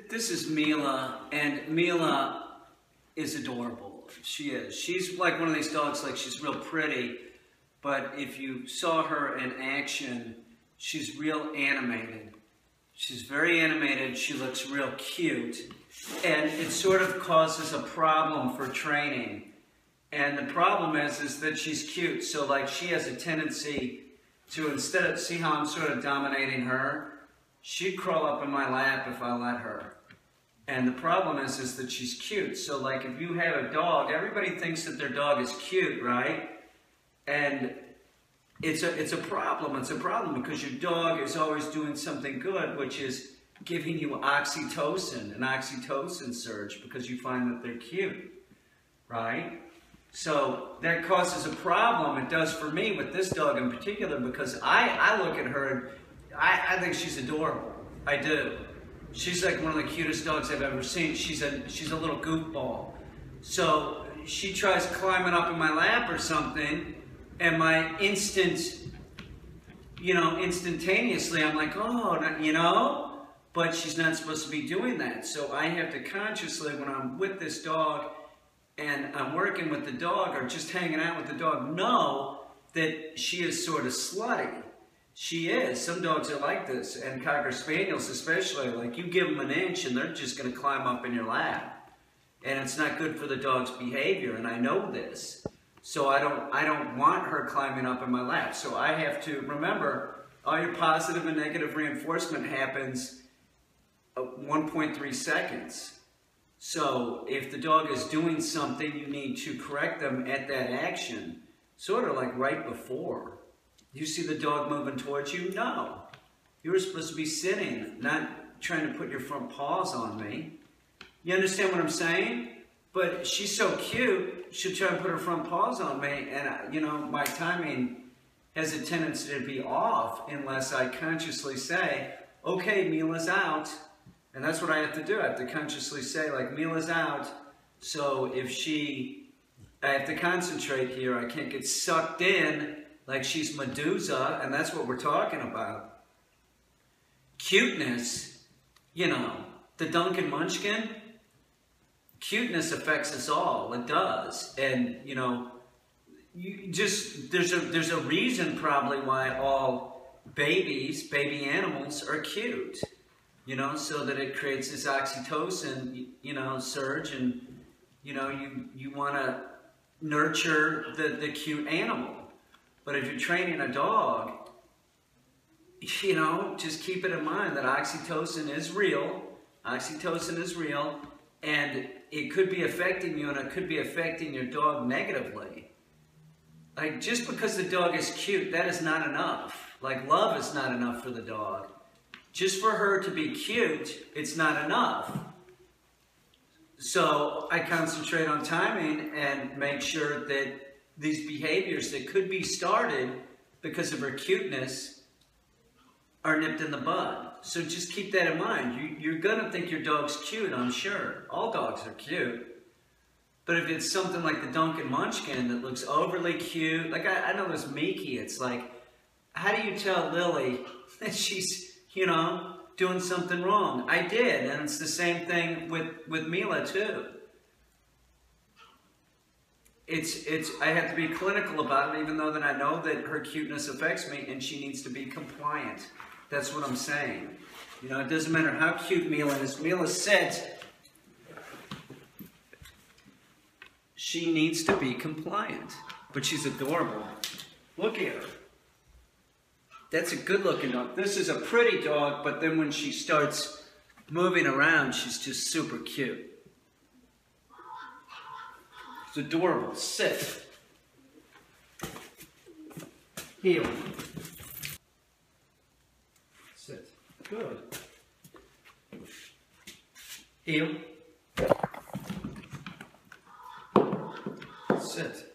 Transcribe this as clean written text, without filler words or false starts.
This is Mila, and Mila is adorable. She is. She's like one of these dogs, like she's real pretty, but if you saw her in action, she's real animated. She's very animated, she looks real cute, and it sort of causes a problem for training. And the problem is that she's cute, so like she has a tendency to, instead of, see how I'm sort of dominating her? She'd crawl up in my lap if I let her. And the problem is that she's cute. So like if you have a dog, everybody thinks that their dog is cute, right? And it's a problem. It's a problem because your dog is always doing something good, which is giving you oxytocin, an oxytocin surge, because you find that they're cute, right? So that causes a problem. It does for me with this dog in particular, because I look at her and I think she's adorable. I do. She's like one of the cutest dogs I've ever seen. She's a little goofball. So she tries climbing up in my lap or something, and my instantaneously I'm like, oh, but she's not supposed to be doing that. So I have to consciously, when I'm with this dog and I'm working with the dog or just hanging out with the dog, know that she is sort of slutty. She is. Some dogs are like this, and Cocker Spaniels especially, like you give them an inch and they're just going to climb up in your lap. And it's not good for the dog's behavior, and I know this. So I don't want her climbing up in my lap. So I have to remember, all your positive and negative reinforcement happens 1.3 seconds. So if the dog is doing something, you need to correct them at that action, sort of like right before. You see the dog moving towards you? No. You were supposed to be sitting, not trying to put your front paws on me. You understand what I'm saying? But she's so cute, she'll try and put her front paws on me, and my timing has a tendency to be off unless I consciously say, okay, Mila's out. And that's what I have to do. I have to consciously say, like, Mila's out. So if I have to concentrate here. I can't get sucked in like she's Medusa, and that's what we're talking about. Cuteness, the Duncan Munchkin, cuteness affects us all. It does. And, there's a reason probably why all baby animals are cute, so that it creates this oxytocin, surge, and, you want to nurture the cute animal. But if you're training a dog, just keep it in mind that oxytocin is real. Oxytocin is real, and it could be affecting you, and it could be affecting your dog negatively. Like, just because the dog is cute, that is not enough. Like, love is not enough for the dog. Just for her to be cute, it's not enough. So I concentrate on timing and make sure that these behaviors that could be started because of her cuteness are nipped in the bud. So just keep that in mind. You're going to think your dog's cute, I'm sure. All dogs are cute. But if it's something like the Duncan Munchkin that looks overly cute, like I know this Miki, it's like, how do you tell Lily that she's, doing something wrong? I did, and it's the same thing with Mila too. I have to be clinical about it, even though that I know that her cuteness affects me and she needs to be compliant. That's what I'm saying. It doesn't matter how cute Mila is. Mila said she needs to be compliant, but she's adorable. Look at her. That's a good looking dog. This is a pretty dog, but then when she starts moving around, she's just super cute. It's adorable. Sit. Heel. Sit. Good. Heel. Sit.